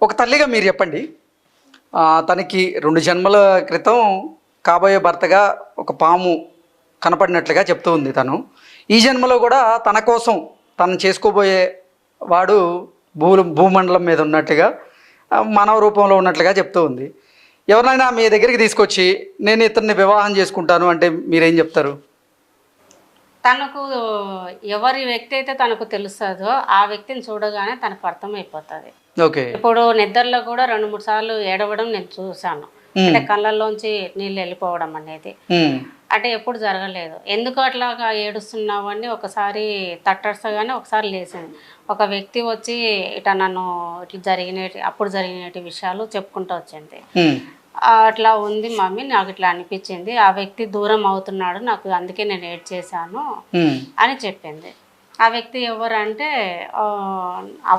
ఒక తల్లిగా మీరు చెప్పండి, తనకి 2 జన్మల క్రితం కాబోయే భర్తగా ఒక పాము కనపడినట్లుగా చెప్తూ ఉంది తను. ఈ జన్మలో కూడా తన కోసం తను చేసుకోబోయే వాడు భూమండలం మీద ఉన్నట్టుగా మానవ రూపంలో ఉన్నట్లుగా చెప్తూ ఉంది. ఎవరినైనా మీ దగ్గరికి తీసుకొచ్చి నేను ఇతన్ని వివాహం చేసుకుంటాను అంటే మీరేం చెప్తారు? తనకు ఎవరి వ్యక్తి అయితే తనకు తెలుస్తుందో ఆ వ్యక్తిని చూడగానే తనకు అర్థమైపోతుంది. ఓకే. ఇప్పుడు నిద్రలో కూడా 2-3 సార్లు ఏడవడం నేను చూశాను. అంటే కళ్ళల్లోంచి నీళ్ళు వెళ్ళిపోవడం అనేది అంటే ఎప్పుడు జరగలేదు. ఎందుకు అట్లాగా ఏడుస్తున్నావు అని ఒకసారి తట్టడసగానే ఒకసారి లేచింది. ఒక వ్యక్తి వచ్చి ఇట్లా నన్ను ఇట్లా అప్పుడు జరిగిన విషయాలు చెప్పుకుంటూ వచ్చింది. అట్లా ఉంది మమ్మీ, నాకు ఇట్లా అనిపించింది, ఆ వ్యక్తి దూరం అవుతున్నాడు నాకు, అందుకే నేను ఏడ్ చేశాను అని చెప్పింది. ఆ వ్యక్తి ఎవరంటే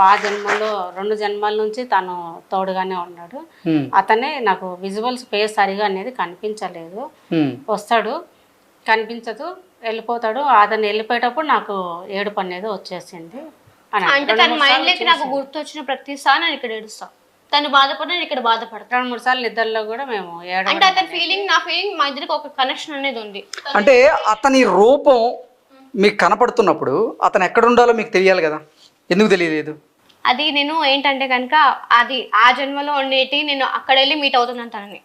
ఆ జన్మలో 2 జన్మల నుంచి తను తోడుగానే ఉన్నాడు. అతనే నాకు విజువల్స్ ఫేస్ సరిగా అనేది కనిపించలేదు, వస్తాడు కనిపించదు వెళ్ళిపోతాడు. అతను వెళ్ళిపోయేటప్పుడు నాకు ఏడుపు అనేది వచ్చేసింది. అంటే తన మైండ్ లోకి నాకు గుర్తొచ్చిన ప్రతిసారి నేను ఇక్కడ ఏడుస్తా, తను బాధపడిన ఇక్కడ బాధపడతాను. 2-3 సార్లు నిద్రలో కూడా మేము అంటే అతని ఫీలింగ్ నా ఫీలింగ్ మా ఇద్దరికి ఒక కనెక్షన్ అనేది ఉంది. అంటే అతని రూపం మీకు కనపడుతున్నప్పుడు అతను ఎక్కడ ఉండాలో మీకు తెలియాలి కదా, ఎందుకు తెలియలేదు? అది నేను ఏంటంటే కనుక అది ఆ జన్మలో ఉండేటి నేను అక్కడ వెళ్ళి మీట్ అవుతున్నాను తనని.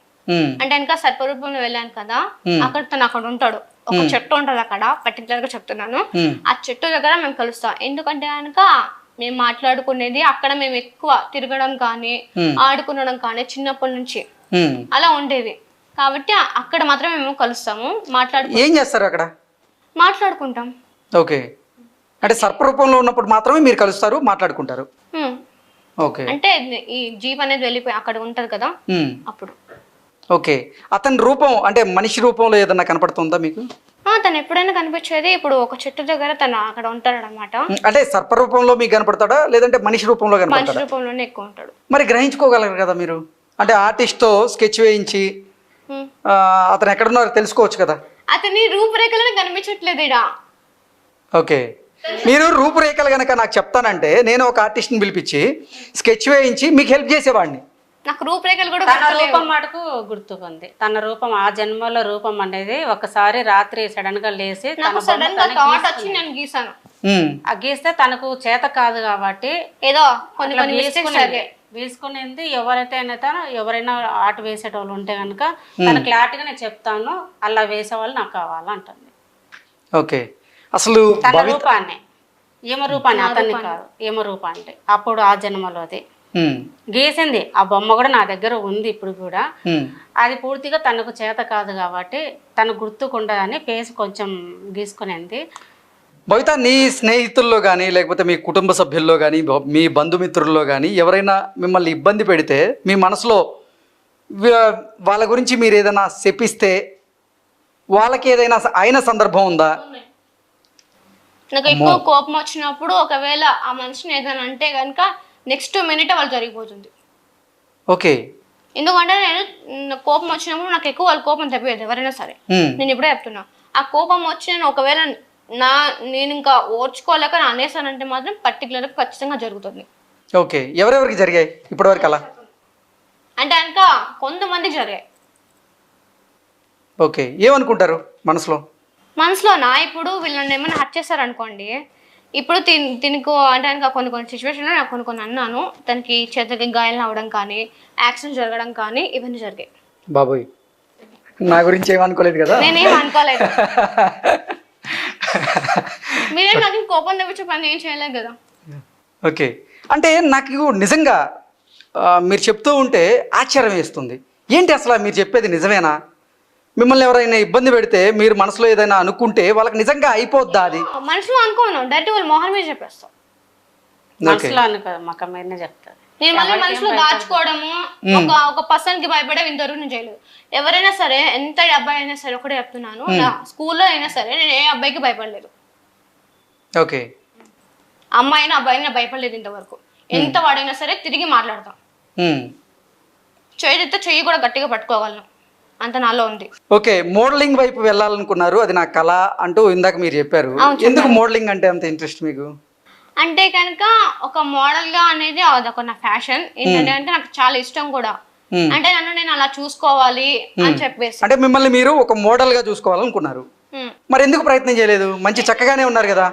అంటే కనుక సర్పరూపంలో వెళ్ళాను కదా, అక్కడ తను అక్కడ ఉంటాడు. ఒక చెట్టు ఉంటది అక్కడ, పర్టికులర్ గా చెప్తున్నాను. ఆ చెట్టు దగ్గర మేము కలుస్తాం. ఎందుకంటే కనుక మేము మాట్లాడుకునేది అక్కడ మేము ఎక్కువ తిరగడం కానీ ఆడుకునడం కానీ చిన్నప్పటి నుంచి అలా ఉండేది కాబట్టి అక్కడ మాత్రం మేము కలుస్తాము, ఏం చేస్తారు అక్కడ? మాట్లాడుకుంటాం. ఓకే. అంటే సర్పరూపంలో ఉన్నప్పుడు మాత్రమే మీరు కలుస్తారు, మాట్లాడుకుంటారు. ఓకే. అంటే ఈ జీప్ అనేది వెళ్ళిపోయి అక్కడ ఉంటది కదా అప్పుడు. ఓకే. అతని రూపం అంటే మనిషి రూపంలో ఏదన్నా కనపడుతుందా మీకు? తను ఎప్పుడైనా కనిపించేది ఇప్పుడు ఒక చెట్టు దగ్గర తను అక్కడ ఉంటాడు అనమాట. అంటే సర్పరూపంలో మీకు కనపడతాడా లేదంటే మనిషి రూపంలో కనపడతాడా? మనిషి రూపంలోనే ఎక్కువ ఉంటాడు. మరి గ్రహించుకోగలరు కదా మీరు, అంటే ఆర్టిస్ట్ తో స్కెచ్ వేయించి అతను ఎక్కడున్నారో తెలుసుకోవచ్చు కదా. అతని రూపురేఖలను కనిపించట్లేదు ఇడా. ఓకే. మీరు రూపురేఖలు కనుక నాకు చెప్తానంటే నేను ఒక ఆర్టిస్ట్ని పిలిపించి స్కెచ్ వేయించి మీకు హెల్ప్ చేసేవాడిని. నాకు రూపురేఖలు కూడా తన రూపం మటుకు గుర్తుకుంది. తన రూపం ఆ జన్మలో రూపం అనేది ఒకసారి రాత్రి సడన్ గా లేచి గీసాను. ఆ గీస్తే తనకు చేత కాదు కాబట్టి ఏదో కొన్ని గీసుకునేది. ఎవరైనా ఆట వేసేటోళ్ళు ఉంటే కనుక తన క్లారిటీగా నేను చెప్తాను, అలా వేసే వాళ్ళు నాకు కావాలంటుంది. ఓకే. అసలు తన రూపాన్ని యమరూపాన్ని అతన్ని కాదు, యమరూప అంటే అప్పుడు ఆ జన్మలోది గీసింది. ఆ బొమ్మ కూడా నా దగ్గర ఉంది ఇప్పుడు కూడా. అది పూర్తిగా తనకు చేత కాదు కాబట్టి తను గుర్తుకుండదని ఫేస్ కొంచెం గీసుకునేది. బహుశా నీ స్నేహితుల్లో కానీ లేకపోతే మీ కుటుంబ సభ్యుల్లో కానీ మీ బంధుమిత్రుల్లో కానీ ఎవరైనా మిమ్మల్ని ఇబ్బంది పెడితే మీ మనసులో వాళ్ళ గురించి మీరు ఏదైనా చెప్పిస్తే వాళ్ళకి ఏదైనా అయిన సందర్భం ఉందా? నాకు ఎక్కువ కోపం వచ్చినప్పుడు ఒకవేళ ఆ మనిషిని ఏదైనా అంటే కనుక నెక్స్ట్ మినిట్ వాళ్ళు జరిగిపోతుంది. ఓకే. ఎందుకంటే నేను కోపం వచ్చినప్పుడు నాకు ఎక్కువ వాళ్ళ కోపం తప్పేది ఎవరైనా సరే. నేను ఇప్పుడే చెప్తున్నా, ఆ కోపం వచ్చి నేను ఒకవేళ నేను ఇంకా ఓర్చుకోలేక అనేసానంటే మాత్రం పర్టికులర్ గా ఖచ్చితంగా జరుగుతుంది. ఓకే. ఎవరెవరికి జరిగాయి ఇప్పటివరకు అలా? అంటే కనుక కొంతమందికి జరిగాయి. ఓకే. ఏమనుకుంటారు మనసులో నా ఇప్పుడు వీళ్ళని ఏమైనా హర్ట్ చేశారనుకోండి, ఇప్పుడు తినకు అంటే కనుక కొన్ని సిచ్యువేషన్లో నాకు కొన్ని అన్నాను, తనకి చేతికి గాయాలు అవ్వడం కానీ యాక్సిడెంట్ జరగడం కానీ ఇవన్నీ జరిగాయి. బాబోయ్, నా గురించి ఏమనుకోలేదు కదా? నేనేం అనుకోలేదు. మీరే నాకు కోపం తెప్పించే పని ఏం చేయలేదు కదా. ఓకే. అంటే నాకు నిజంగా మీరు చెప్తూ ఉంటే ఆశ్చర్యం వేస్తుంది. ఏంటి అసలు మీరు చెప్పేది నిజమేనా? మిమ్మల్ని ఎవరైనా ఇబ్బంది పెడితే మీరు మనసులో ఏదైనా అనుకుంటే వాళ్ళకి నిజంగా అయిపోద్దా? అది మనసులో అనుకోను, డైరెక్ట్ వాళ్ళ మొహం మీద చెప్పేస్తాం. మనసులో అనుకోదు, మొఖం మీదనే చెప్తారు. నేను మళ్ళీ మనసులో దాచుకోవడము, ఒక పర్సన్ కి భయపడే ఇంతవరకు నేను చేయలేదు. ఎవరైనా సరే, ఎంత అబ్బాయి అయినా సరే, ఒకటే చెప్తున్నాను, స్కూల్లో అయినా సరే నేను ఏ అబ్బాయికి భయపడలేదు. ఓకే. అమ్మాయి అయినా అబ్బాయి అయినా భయపడలేదు ఇంతవరకు. ఎంత వాడైనా సరే తిరిగి మాట్లాడతాం. చేయితే చెయ్యి కూడా గట్టిగా పట్టుకోగలను, అంత నాలో ఉంది. ఓకే. మోడలింగ్ వైపు వెళ్ళాలనుకున్నారు, అది నా కళ అంటూ ఇందాక మీరు చెప్పారు. ఎందుకు మోడలింగ్ అంటే అంత ఇంట్రెస్ట్ మీకు? అంటే కనుక ఒక మోడల్ గా అనేది అదొక నా ఫ్యాషన్ ఏంటంటే అంటే నాకు చాలా ఇష్టం కూడా. అంటే నన్ను నేను అలా చూసుకోవాలి అని చెప్పేసి. అంటే మిమ్మల్ని మీరు ఒక మోడల్ గా చూసుకోవాలనుకున్నారు, మరి ఎందుకు ప్రయత్నం చేయలేదు? మంచి చక్కగానే ఉన్నారు కదా.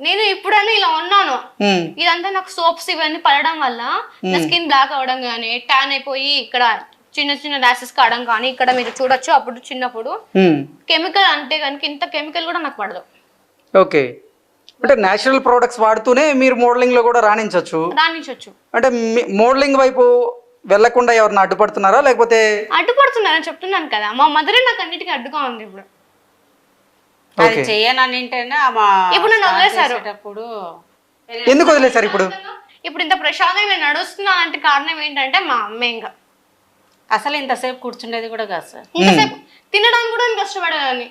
నేను ఇప్పుడన్నా ఇలా ఉన్నాను, ఇదంతా నాకు సోప్స్ ఇవన్నీ పడడం వల్ల నా స్కిన్ బ్లాక్ అవడం కానీ, ట్యాన్ అయిపోయి ఇక్కడ చిన్న చిన్న ర్యాషెస్ కావడం కానీ, ఇక్కడ మీరు చూడొచ్చు అప్పుడు చిన్నప్పుడు కెమికల్ అంటే కనుక ఇంత కెమికల్ కూడా నాకు పడదు. ఓకే, అంటే నేచురల్ ప్రోడక్ట్స్ వాడుతూనే మీరు మోడలింగ్ లో కూడా రాణించవచ్చు. అంటే మోడలింగ్ వైపు వెళ్లకుండా ఎవరిని అడ్డుపడుతున్నారా, లేకపోతే? అడ్డుపడుతున్నారని చెప్తున్నాను కదా, మా మదరే నాకు అన్నిటికీ అడ్డుగా ఉంది. ఇప్పుడు అది చేయనని ఇప్పుడు నన్ను వదిలేశారు. ఎందుకు వదిలేశారు? ఇప్పుడు ఇంత ప్రశాంతంగా నేను నడుస్తున్నాను అంటే కారణం ఏంటంటే మా అమ్మ. ఇంకా అసలు ఇంతసేపు కూర్చుండేది కూడా కాదు సార్, ఇంతసేపు తినడానికి కూడా నేను కష్టపడేదాన్ని,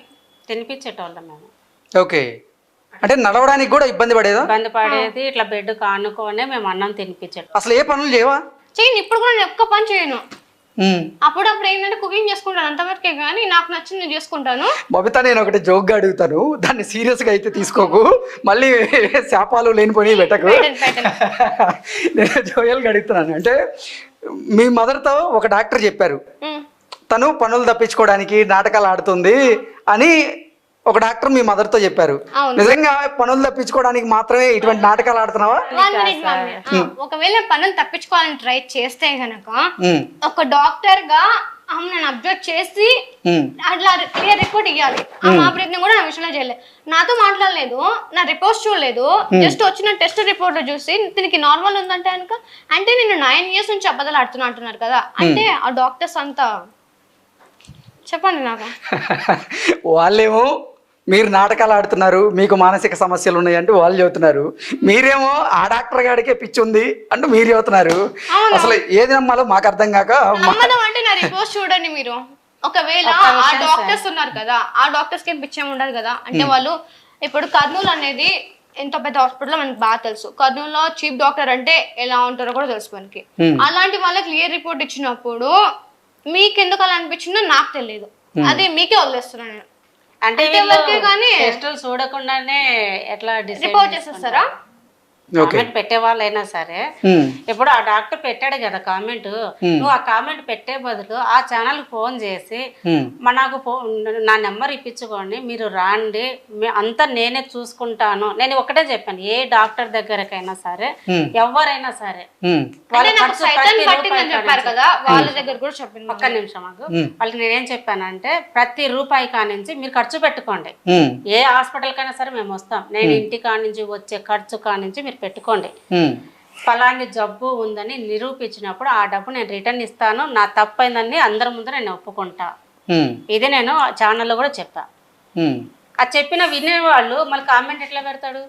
తినిపించేటోళ్ళం మేము. ఓకే, అంటే నడవడానికి కూడా ఇబ్బంది పడేది. ఇట్లా బెడ్ కానుకోనే మేము అన్నం తినిపించేటోళ్ళం. అసలు ఏ పనులు చేయవా? చేయను, ఇప్పుడు కూడా నేను ఒక్క పని చేయను. అప్పుడప్పుడు ఏంటంటే కుకింగ్ చేసుకుంటాను అంతవరకే, కానీ నాకు నచ్చింది నేను చేసుకుంటాను. బబిత, నేను ఒకటి జోక్ గా అడుగుతాను, దాన్ని సీరియస్ గా అయితే తీసుకోకు, మళ్ళీ శాపాలు లేనిపోయి పెట్టకు. నేను జోయల్ గా అడుగుతున్నాను. అంటే మీ మదర్ తో ఒక డాక్టర్ చెప్పారు తను పనులు తప్పించుకోవడానికి నాటకాలు ఆడుతుంది అని. ఒక డాక్టర్ మీ మదర్ తో చెప్పారు. నిజంగా పనులు తప్పించుకోవడానికి మాత్రమే ఇటువంటి నాటకాలు ఆడుతున్నావా? ఒకవేళ పనులు తప్పించుకోవాలని ట్రై చేస్తే గనక ఒక డాక్టర్ గా నన్ను అబ్జర్వ్ చేసి అట్లా క్లియర్ రిపోర్ట్ ఇవ్వాలి. ఆ ప్రయత్నం కూడా నా విషయంలో చేయలేదు. నాతో మాట్లాడలేదు, నా రిపోర్ట్స్ చూడలేదు, జస్ట్ వచ్చిన టెస్ట్ రిపోర్ట్ చూసి దీనికి నార్మల్ ఉందంటే కనుక, అంటే నేను 9 years నుంచి అబద్ధాలు ఆడుతున్నా అంటున్నారు కదా, అంటే ఆ డాక్టర్స్ అంతా చెప్పండి నాకు. వాళ్ళేమో మీరు నాటకాలు ఆడుతున్నారు, మీకు మానసిక సమస్యలు ఉన్నాయి అంటే వాళ్ళు చెబుతున్నారు, మీరేమో ఆ డాక్టర్ గాడికే పిచ్చి ఉంది అంటూ మీరు చెబుతున్నారు. అసలు ఏది నమ్మాలో మాకు అర్థం కాక. అంటే నా రిపోర్ట్స్ చూడండి మీరు. ఒకవేళ ఆ డాక్టర్స్ ఉన్నారు కదా, ఆ డాక్టర్స్ కి ఏం పిచ్చేం ఉండదు కదా. అంటే వాళ్ళు ఇప్పుడు కర్నూలు అనేది ఎంత పెద్ద హాస్పిటల్ మనకి బాగా తెలుసు. కర్నూలులో చీఫ్ డాక్టర్ అంటే ఎలా ఉంటారో కూడా తెలుసు మనకి. అలాంటి వాళ్ళకి క్లియర్ రిపోర్ట్ ఇచ్చినప్పుడు మీకు ఎందుకు అలా అనిపించిందో నాకు తెలియదు, అది మీకే వదిలేస్తున్నాను నేను. అంటే టెస్టులు చూడకుండానే ఎట్లా రిపోర్ట్ చేసేస్తారా? కామెంట్ పెట్టే వాళ్ళైనా సరే, ఇప్పుడు ఆ డాక్టర్ పెట్టాడు కదా కామెంట్, నువ్వు ఆ కామెంట్ పెట్టే బదులు ఆ ఛానల్ ఫోన్ చేసి నాకు నా నెంబర్ ఇప్పించుకోండి, మీరు రాండి, అంతా నేనే చూసుకుంటాను. నేను ఒకటే చెప్పాను, ఏ డాక్టర్ దగ్గరకైనా సరే ఎవరైనా సరే ఒక్క నిమిషం మాకు వాళ్ళకి నేనేం చెప్పానంటే, ప్రతి రూపాయి కానించి మీరు ఖర్చు పెట్టుకోండి. ఏ హాస్పిటల్ కైనా సరే మేము వస్తాం, నేను ఇంటి కానించి వచ్చే ఖర్చు కానించి మీరు పెట్టుకోండి. ఫలాని జబ్బు ఉందని నిరూపించినప్పుడు ఆ డబ్బు నేను రిటర్న్ ఇస్తాను, నా తప్పైందని అందరి ముందు నేను ఒప్పుకుంటా. ఇది నేను ఛానల్లో కూడా చెప్పా. అది చెప్పిన వినేవాళ్ళు మళ్ళీ కామెంట్ ఎట్లా పెడతాడు?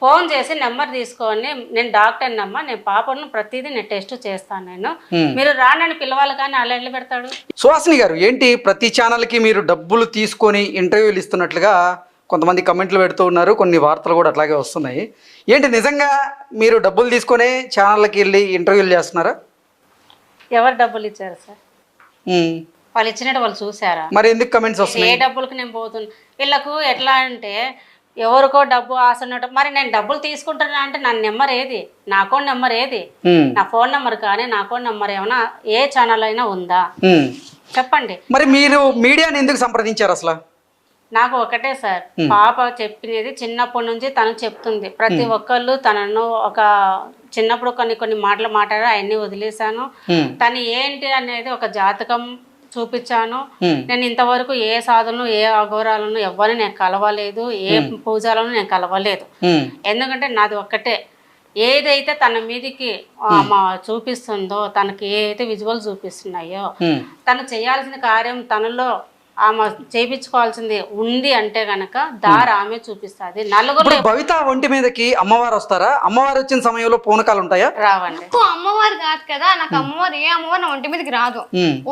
ఫోన్ చేసి నెంబర్ తీసుకొని, నేను డాక్టర్ నమ్మా, నేను పాపను ప్రతిదీ నేను టెస్ట్ చేస్తాను, నేను మీరు రానని పిలవాలి, కానీ అలా ఎట్లా పెడతాడు? సుహాసిని గారు, ఏంటి ప్రతి ఛానల్కి మీరు డబ్బులు తీసుకొని ఇంటర్వ్యూలు ఇస్తున్నట్లుగా కొంతమంది కమెంట్లు పెడుతూ ఉన్నారు, కొన్ని వార్తలు కూడా అట్లాగే వస్తున్నాయి. ఏంటి నిజంగా మీరు డబ్బులు తీసుకొని ఛానళ్ళకి వెళ్ళి ఇంటర్వ్యూలు చేస్తున్నారా? ఎవరు డబ్బులు ఇచ్చారు సార్? వాళ్ళు ఇచ్చినట్టు వాళ్ళు చూసారా? మరి ఎందుకు కమెంట్స్ వస్తున్నాయి? ఏ డబ్బులకి నేను పోతున్నా? వీళ్ళకు ఎట్లా అంటే ఎవరికో డబ్బు ఆశ ఉన్నట్టు. మరి నేను డబ్బులు తీసుకుంటున్నా అంటే నా నెంబర్ ఏది, నా అకౌంట్ నెంబర్ ఏది, నా ఫోన్ నెంబర్ కానీ నా అకౌంట్ నెంబర్ ఏమైనా ఏ ఛానల్ అయినా ఉందా చెప్పండి. మరి మీరు మీడియాని ఎందుకు సంప్రదించారు అసలు? నాకు ఒకటే సార్, పాప చెప్పినది చిన్నప్పటి నుంచి తను చెప్తుంది. ప్రతి ఒక్కళ్ళు తనను ఒక చిన్నప్పుడు కొన్ని మాటలు మాట్లాడారు, అవన్నీ వదిలేశాను. తను ఏంటి అనేది ఒక జాతకం చూపించాను. నేను ఇంతవరకు ఏ సాధనలు ఏ అఘోరాలను ఎవరిని నేను కలవలేదు, ఏ పూజలను నేను కలవలేదు. ఎందుకంటే నాది ఒక్కటే, ఏదైతే తన మీదికి చూపిస్తుందో, తనకి ఏదైతే విజువల్ చూపిస్తున్నాయో, తను చేయాల్సిన కార్యం తనలో ఆమె చేయించుకోవాల్సింది ఉంది అంటే గనక దారి ఆమె చూపిస్తుంది. నలుగురు భవిత ఒంటి మీదకి అమ్మవారు వస్తారా? అమ్మవారు వచ్చిన సమయంలో పూనకాలు ఉంటాయా? రావండి. అమ్మవారు కాదు కదా, నాకు అమ్మవారు ఏ అమ్మవారు నా ఒంటి మీదకి రాదు.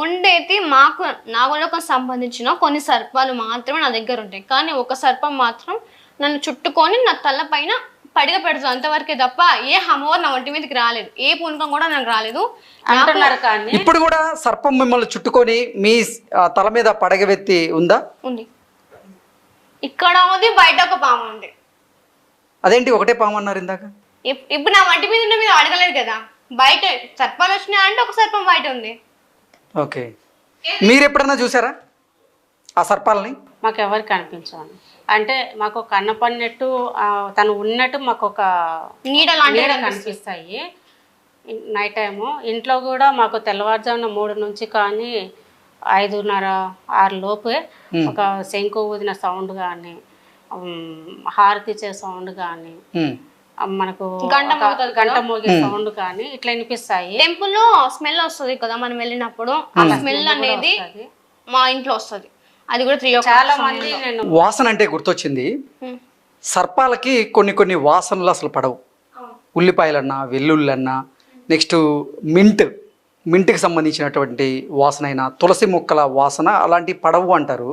ఉండేది మాకు నాగలోకం సంబంధించిన కొన్ని సర్పాలు మాత్రమే నా దగ్గర ఉంటాయి. కానీ ఒక సర్పం మాత్రం నన్ను చుట్టుకొని నా తల పైన పడిగా పెడతాను అంతవరకే తప్ప ఏ అమ్మవారు నా ఒంటి మీదకి రాలేదు, ఏ పూనకం కూడా నాకు రాలేదు అంటున్నారు. కానీ ఇప్పుడు కూడా సర్పం మిమ్మల్ని చుట్టుకొని మీ తల మీద పడగవెత్తి ఉందా? ఉంది. ఇక్కడ ఉంది, బయట ఒక పాము ఉంది. అదేంటి ఒకటే పాము అన్నారు ఇందాక? ఇప్పుడు నా వంటి మీద ఉన్న మీరు అడగలేదు కదా, బయట సర్పాలు వచ్చినాయి అంటే ఒక సర్పం బయట ఉంది. ఓకే, మీరు ఎప్పుడన్నా చూసారా ఆ సర్పాలని? మాకు ఎవరికి కనిపించాను, అంటే మాకు కన్నపడినట్టు తను ఉన్నట్టు మాకు ఒక నీడ నీడ కనిపిస్తాయి నైట్ టైము. ఇంట్లో కూడా మాకు తెల్లవారుజామున 3 నుంచి కానీ 5:30, 6 లోపే ఒక శంకు ఊదిన సౌండ్ కానీ, హారతి ఇచ్చే సౌండ్ కానీ, మనకు గంట మోగే సౌండ్ కానీ ఇట్లా వినిపిస్తాయి. టెంపుల్ లో స్మెల్ వస్తుంది కదా మనం వెళ్ళినప్పుడు, ఆ స్మెల్ అనేది మా ఇంట్లో వస్తుంది. అది కూడా 3 చాలా మంది నేను వాసన అంటే గుర్తొచ్చింది. సర్పాలకి కొన్ని వాసనలు అసలు పడవు. ఉల్లిపాయలన్నా, వెల్లుల్లన్నా, నెక్స్ట్ మింట్కి సంబంధించినటువంటి వాసన అయినా, తులసి మొక్కల వాసన అలాంటివి పడవు అంటారు.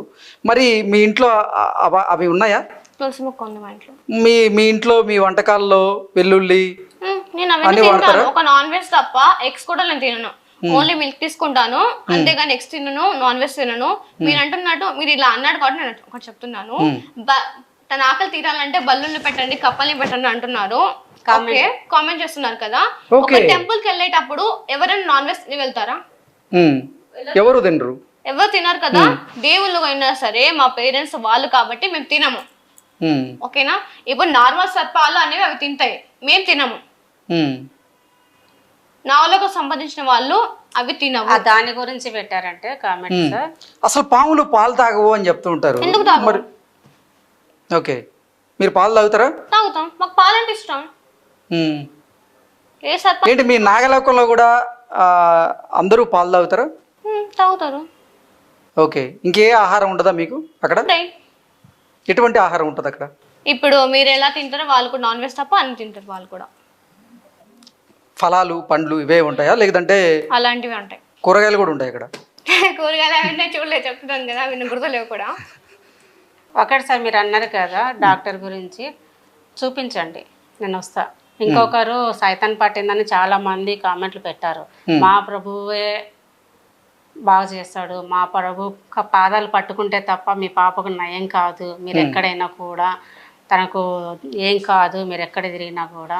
మరి మీ ఇంట్లో అవి ఉన్నాయా? తులసి మొక్క ఉంది మా ఇంట్లో. మీ ఇంట్లో మీ వంటకాల్లో వెల్లుల్లి నేను అవన్నీ తింటాను. ఒక నాన్ వెజ్ తప్ప ఎగ్స్ కూడా నేను తినను. ఓన్లీ మిల్క్ తీసుకుంటాను అంతేగాని ఎగ్స్ తినను, నాన్ వెజ్ తినను. మీరు అంటున్నట్టు, మీరు ఇలా అన్నాడు కాబట్టి నేను ఒకటి చెప్తున్నాను. తన ఆకలి తీరాలంటే బల్లుల్ని పెట్టండి, కప్పల్ని పెట్టండి అంటున్నారు. కామెంట్ చేస్తున్నారు కదా. ఒక టెంపుల్ కి వెళ్ళేటప్పుడు ఎవరైనా నాన్ వెజ్ తిని వెళ్తారా? ఎవరు తినరు, ఎవరు తినరు కదా. దేవుళ్ళు అయినా సరే మా పేరెంట్స్ వాళ్ళు కాబట్టి మేము తినము. ఓకేనా? ఇప్పుడు నార్మల్ సర్పాలు అనేవి అవి తింటాయి, మేము తినము. నావలకు సంబంధించిన వాళ్ళు అవి తినవు. దాని గురించి పెట్టారంటే కామెంట్స్. అసలు పాములు పాలు తాగవు అని చెప్తూ ఉంటారు. ఎందుకు తాగవు? ఓకే, మీరు పాలు తాగుతారా? తాగుతాం, మాకు పాలంటే ఇష్టం. ఏ సర్ప ఏంటి మీ నాగలోకంలో కూడా అందరూ పాలు తాగుతారా? తాగుతారు. ఓకే, ఇంకే ఆహారం ఉండదా మీకు అక్కడ? ఎటువంటి ఆహారం ఉంటుంది అక్కడ? ఇప్పుడు మీరు ఎలా తింటారో వాళ్ళు కూడా నాన్ వెజ్ తప్ప అన్ని తింటారు వాళ్ళు కూడా. ఫలాలు, పండ్లు ఇవే ఉంటాయా, లేదంటే అలాంటివి ఉంటాయి? కూరగాయలు కూడా ఉంటాయి అక్కడ? కూరగాయలు అవన్నీ చూడలేదు, చెప్తున్నాను కదా, విన్న గుర్తులేవు కూడా. ఒకటి సార్ మీరు అన్నారు కదా డాక్టర్ గురించి, చూపించండి నేను వస్తా. ఇంకొకరు సైతాన్ పట్టిందని చాలా మంది కామెంట్లు పెట్టారు. మా ప్రభువే బాగు చేస్తాడు, మా ప్రభు పాదాలు పట్టుకుంటే తప్ప మీ పాపకు నయం కాదు, మీరు ఎక్కడైనా కూడా తనకు ఏం కాదు, మీరు ఎక్కడ తిరిగినా కూడా